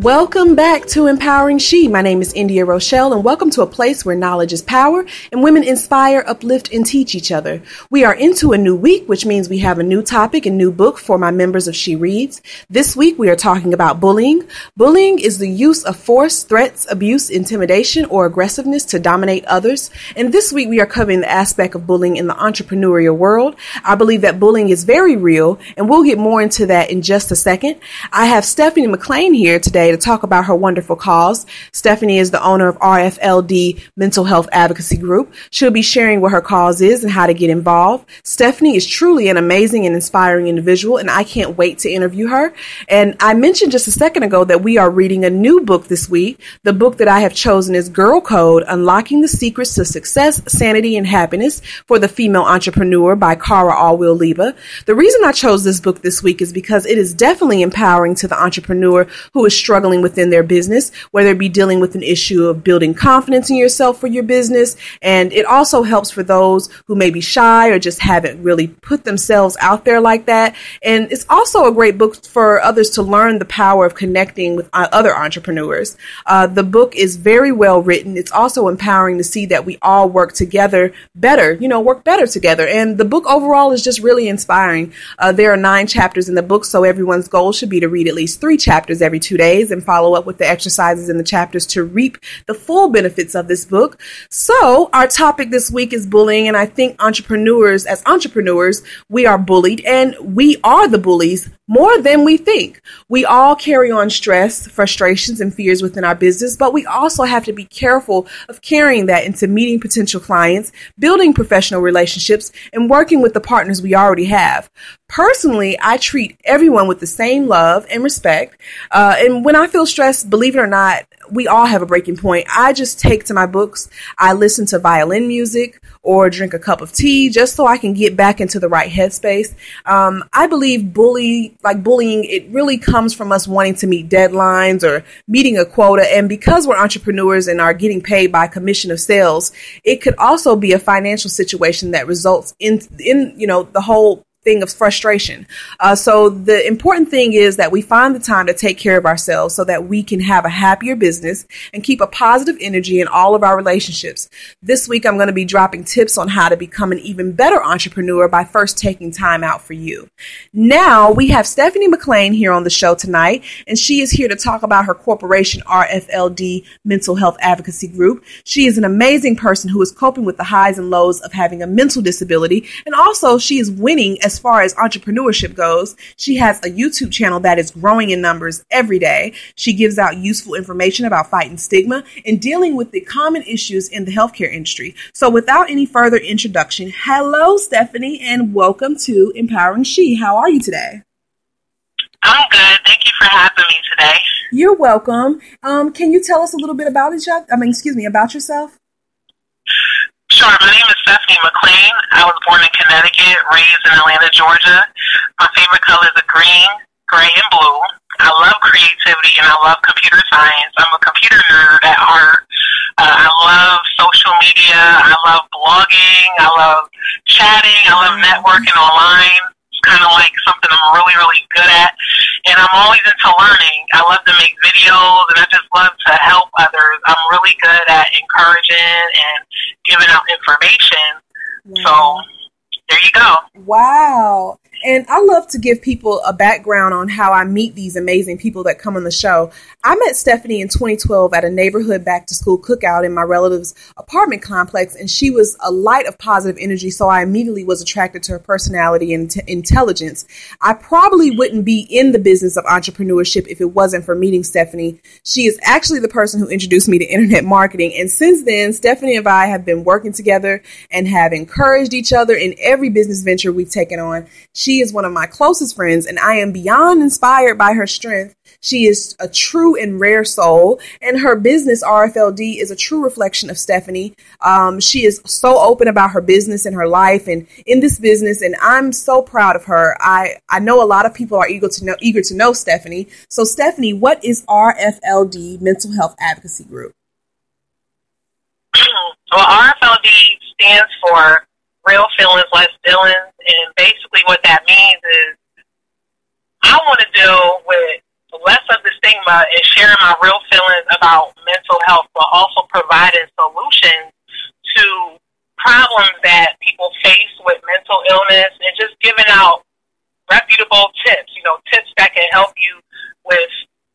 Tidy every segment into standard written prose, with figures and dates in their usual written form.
Welcome back to Empowering She. My name is India Rochelle, and welcome to a place where knowledge is power and women inspire, uplift, and teach each other. We are into a new week, which means we have a new topic and new book for my members of She Reads. This week, we are talking about bullying. Bullying is the use of force, threats, abuse, intimidation, or aggressiveness to dominate others. And this week, we are covering the aspect of bullying in the entrepreneurial world. I believe that bullying is very real, and we'll get more into that in just a second. I have Stephanie McClain here today to talk about her wonderful cause. Stephanie is the owner of R.F.L.D Mental Health Advocacy Group. She'll be sharing what her cause is and how to get involved. Stephanie is truly an amazing and inspiring individual, and I can't wait to interview her. And I mentioned just a second ago that we are reading a new book this week. The book that I have chosen is Girl Code: Unlocking the Secrets to Success, Sanity, and Happiness for the Female Entrepreneur by Cara Alwill Leyba. The reason I chose this book this week is because it is definitely empowering to the entrepreneur who is struggling within their business, whether it be dealing with an issue of building confidence in yourself for your business. And it also helps for those who may be shy or just haven't really put themselves out there like that. And it's also a great book for others to learn the power of connecting with other entrepreneurs. The book is very well written. It's also empowering to see that we all work together better, work better together. And the book overall is just really inspiring. There are 9 chapters in the book, so everyone's goal should be to read at least 3 chapters every 2 days and follow up with the exercises in the chapters to reap the full benefits of this book. So our topic this week is bullying, and I think as entrepreneurs, we are bullied, and we are the bullies more than we think. We all carry on stress, frustrations, and fears within our business, but we also have to be careful of carrying that into meeting potential clients, building professional relationships, and working with the partners we already have. Personally, I treat everyone with the same love and respect. And when I feel stressed, believe it or not, we all have a breaking point. I just take to my books. I listen to violin music or drink a cup of tea just so I can get back into the right headspace. I believe bullying, it really comes from us wanting to meet deadlines or meeting a quota. And because we're entrepreneurs and are getting paid by commission of sales, it could also be a financial situation that results in the whole thing of frustration. So the important thing is that we find the time to take care of ourselves so that we can have a happier business and keep a positive energy in all of our relationships. This week, I'm going to be dropping tips on how to become an even better entrepreneur by first taking time out for you. Now, we have Stephanie McClain here on the show tonight, and she is here to talk about her corporation, R.F.L.D Mental Health Advocacy Group. She is an amazing person who is coping with the highs and lows of having a mental disability, and also she is winning as far as entrepreneurship goes. She has a YouTube channel that is growing in numbers every day. She gives out useful information about fighting stigma and dealing with the common issues in the healthcare industry. So without any further introduction, hello, Stephanie, and welcome to Empowering She. How are you today? I'm good. Thank you for having me today. You're welcome. Can you tell us a little bit about about yourself? Sure. My name is Stephanie McClain. I was born in Connecticut, raised in Atlanta, Georgia. My favorite colors are green, gray, and blue. I love creativity, and I love computer science. I'm a computer nerd at heart. I love social media. I love blogging. I love chatting. I love networking online. It's kind of like something I'm really, really good at. And I'm always into learning. I love to make videos, and I just love to help others. I'm really good at encouraging and giving out information. Wow. So there you go. Wow. And I love to give people a background on how I meet these amazing people that come on the show. I met Stephanie in 2012 at a neighborhood back-to-school cookout in my relative's apartment complex, and she was a light of positive energy, so I immediately was attracted to her personality and intelligence. I probably wouldn't be in the business of entrepreneurship if it wasn't for meeting Stephanie. She is actually the person who introduced me to internet marketing, and since then, Stephanie and I have been working together and have encouraged each other in every business venture we've taken on. She is one of my closest friends, and I am beyond inspired by her strength. She is a true and rare soul, and her business, R.F.L.D, is a true reflection of Stephanie. She is so open about her business and her life and in this business, and I'm so proud of her. I know a lot of people are eager to know Stephanie. So, Stephanie, what is R.F.L.D Mental Health Advocacy Group? Well, R.F.L.D stands for Real Feelings, Less Dealings, and basically what that means is I want to deal with less of the stigma and sharing my real feelings about mental health, but also providing solutions to problems that people face with mental illness, and just giving out reputable tips, tips that can help you with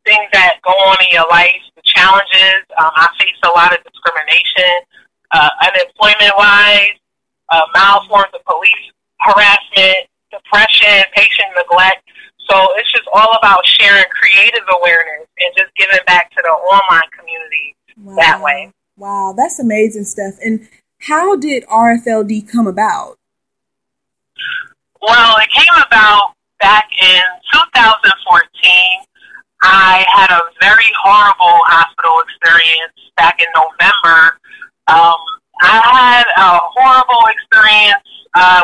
things that go on in your life, the challenges. I face a lot of discrimination, unemployment-wise, mild forms of police harassment, depression, patient neglect. So it's just all about sharing creative awareness and just giving back to the online community that way. Wow, that's amazing stuff. And how did R.F.L.D come about? Well, it came about back in 2014. I had a very horrible hospital experience back in November. I had a horrible experience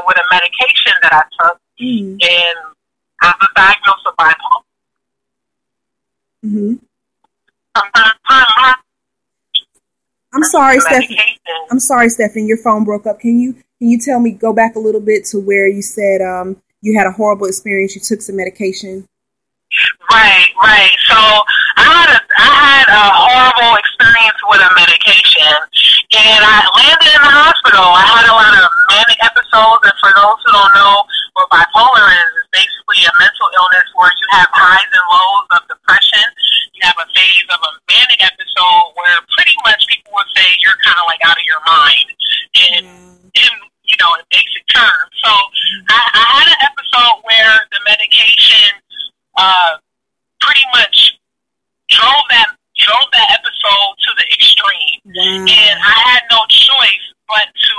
with a medication that I took, and I was diagnosed with bipolar. I'm sorry, Stephanie. Your phone broke up. Can you tell me, go back a little bit to where you said you had a horrible experience, you took some medication? Right. So I had a horrible experience with a medication, and I landed in the hospital. I had a lot of manic episodes, and for those who don't know what bipolar is, it's basically a mental illness where you have highs and lows of depression. You have a phase of a manic episode where pretty much people would say you're kind of like out of your mind, in basic terms. So I had an episode where the medication pretty much drove that episode to the extreme. And I had no choice but to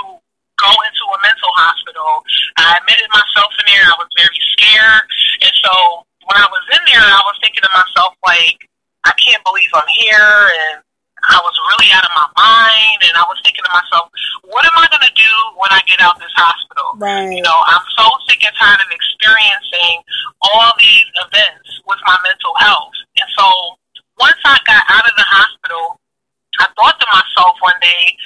go into a mental hospital. I admitted myself in there. I was very scared. And so when I was in there, I was thinking to myself, like, I can't believe I'm here, and I was really out of my mind, and I was thinking to myself, what am I going to do when I get out this hospital? Right. I'm so sick and tired of experiencing all these events with my mental health. And so once I got out of the hospital, I thought to myself one day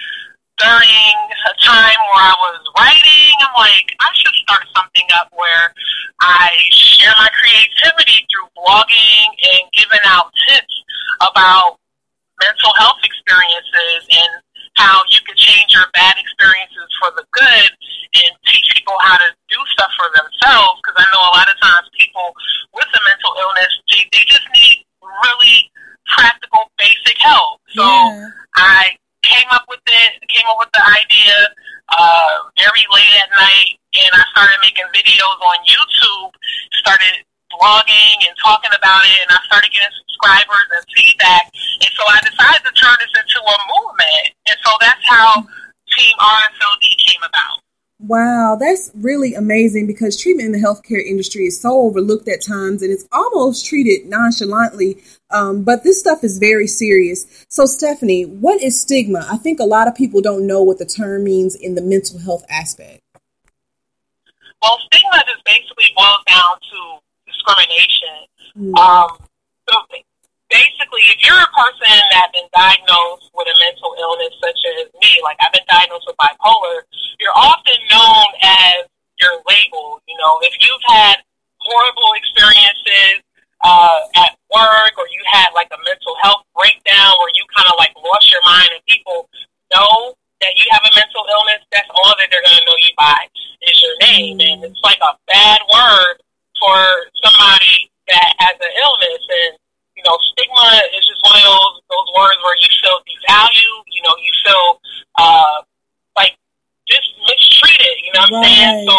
during a time where I was writing, I'm like, I should start something up where I share my creativity through blogging and giving out tips about mental health experiences and how you can change your bad experiences for the good and teach people how to do stuff for themselves. Because I know a lot of times people with a mental illness, they just need really practical, basic help. So I came up with the idea very late at night, and I started making videos on YouTube, started blogging and talking about it, and I started getting subscribers and feedback. And so I decided to turn this into a movement. And so that's how Team R.F.L.D came about. Wow, that's really amazing, because treatment in the healthcare industry is so overlooked at times, and it's almost treated nonchalantly. But this stuff is very serious. So, Stephanie, what is stigma? I think a lot of people don't know what the term means in the mental health aspect. Well, stigma just basically boils down to discrimination. So basically, if you're a person that's been diagnosed with a mental illness such as me, like I've been diagnosed with bipolar, you're often known as your label. If you've had horrible experiences at work, or you had like a mental health breakdown where you kind of like lost your mind, and people know that you have a mental illness, that's all that they're going to know you by is your name. And it's like a bad word for somebody that has an illness. And stigma is just one of those words where you feel devalued, you feel like just mistreated, you know what I'm saying? So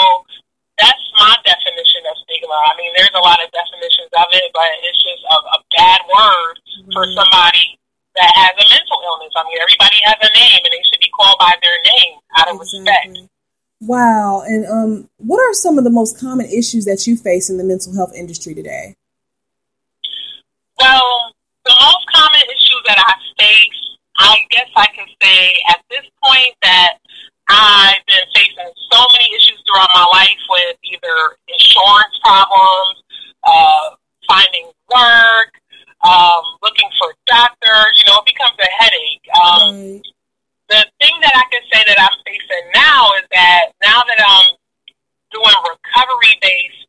that's my definition of stigma. I mean, there's a lot of definitions of it, but it's just a bad word for somebody that has a mental illness. I mean, everybody has a name, and they should be called by their name out of respect. Wow. And what are some of the most common issues that you face in the mental health industry today? Well, the most common issues that I face, I guess I can say at this point that I've been facing so many issues throughout my life with either insurance problems, finding work, looking for doctors. It becomes a headache. The thing that I can say that I'm facing now is that now that I'm doing recovery-based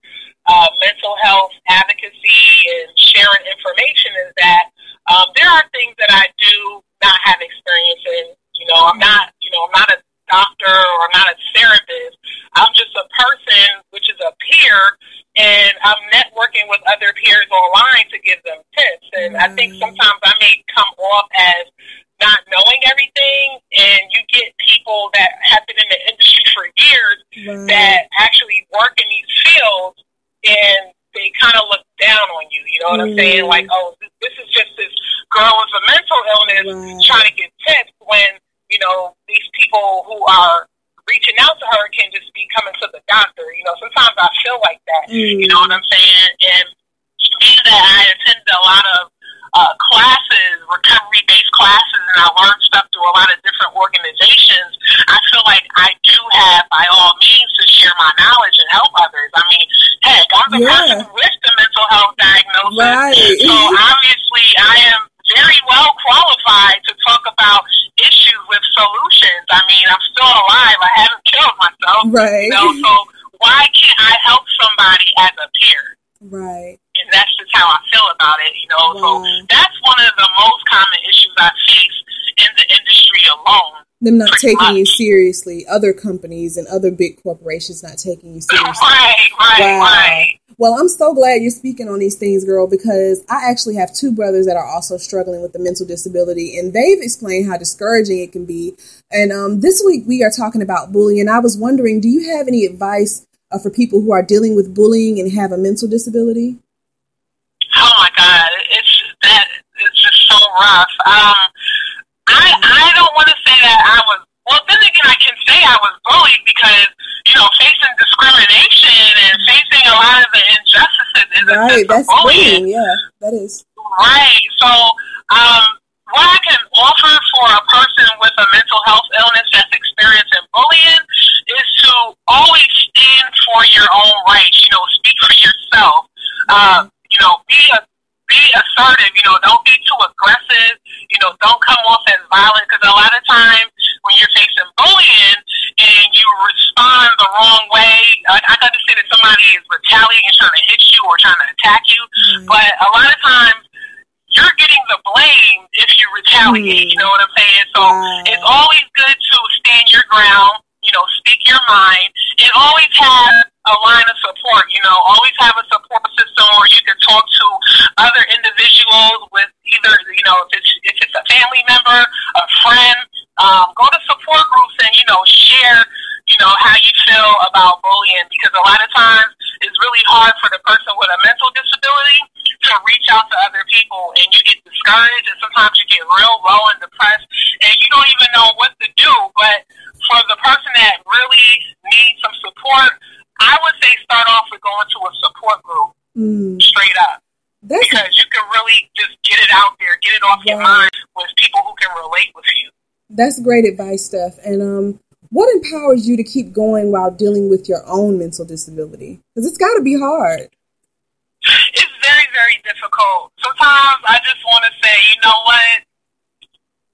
mental health advocacy and sharing information is that there are things that I do not have experience in. I'm not a doctor or not a therapist. I'm just a person, which is a peer, and I'm networking with other peers online to give them tips. And I think sometimes I may come off as not knowing everything, and you get people that have been in the industry for years that actually work in these fields, and they kind of look down on you. You know what I'm saying? Like, oh, this is just this girl with a mental illness trying to get tips when, these people who are reaching out to her can just be coming to the doctor. Sometimes I feel like that. You know what I'm saying? And being that I attended a lot of classes, recovery-based classes, and I learned stuff through a lot of different organizations, I feel like I do have, by all means, to share my knowledge and help others. I mean, heck, I'm the person with the mental health diagnosis, so obviously I am very well qualified to talk about issues with solutions. I mean, I'm still alive. I haven't killed myself. So why can't I help somebody as a peer? And that's just how I feel about it, So that's one of the most common issues I face in the industry alone. Them not taking you seriously. Other companies and other big corporations not taking you seriously. Right. Well, I'm so glad you're speaking on these things, girl, because I actually have two brothers that are also struggling with a mental disability, and they've explained how discouraging it can be. And this week we are talking about bullying. I was wondering, do you have any advice for people who are dealing with bullying and have a mental disability? Oh my God, it's just so rough. I don't want to say that I was. Well, then again, I can say I was bullied because facing discrimination and facing a lot of the injustices is that's bullying. Yeah, that is right. So, what I can offer for a person with a mental health illness that's experiencing bullying is to always stand for your own rights. Speak for yourself. Be assertive. Don't be too aggressive. Don't come off as violent, because a lot of times when you're facing bullying and you respond the wrong way, I understand that somebody is retaliating and trying to hit you or trying to attack you, but a lot of times you're getting the blame if you retaliate. You know what I'm saying? So it's always good to stand your ground, speak your mind, and always have a line of support. Always have a support system where you can talk to other individuals with either, if it's a family member, a friend, go to support groups and, share, how you feel about bullying, because a lot of times it's really hard for the person with a mental disability to reach out to other people, and you get discouraged, and sometimes you get real low and depressed, and you don't even know what to do. But for the person that really needs some support, I would say start off with going to a support group, straight up. Because you can really just get it out there, get it off your mind with people who can relate with you. That's great advice, Steph. And what empowers you to keep going while dealing with your own mental disability? Because it's got to be hard. It's very, very difficult. Sometimes I just want to say, you know what?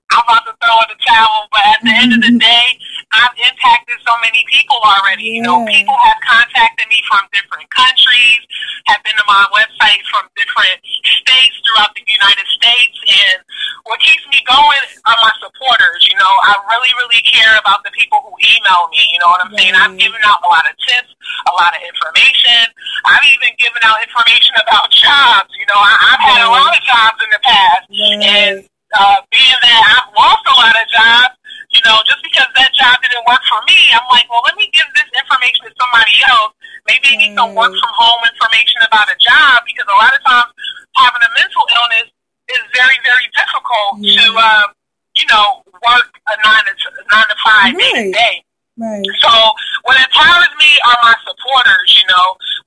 I'm about to throw in the towel, but at the end of the day, I've impacted so many people already. People have contacted me from different countries, have been to my website from different states throughout the United States, and what keeps me going are my supporters. I really, really care about the people who email me. You know what I'm saying? I've given out a lot of tips, a lot of information. I've even given out information about jobs. I've had a lot of jobs in the past, and being that I've lost a lot of jobs, just because that job didn't work for me, I'm like, well, let me give this information to somebody else. Maybe they need some work from home information about a job, because a lot of times having a mental illness is very, very difficult to, work a 9 to 5 day to day. So what empowers me are my supporters.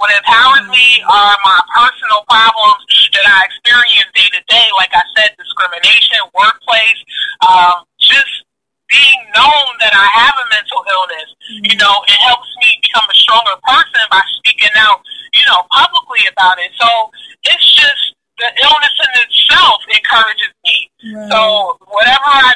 What empowers me are my personal problems that I experience day to day. Like I said, discrimination, workplace, just being known that I have a mental illness. It helps me become a stronger person by speaking out, publicly about it. So it's just the illness in itself encourages me. So whatever I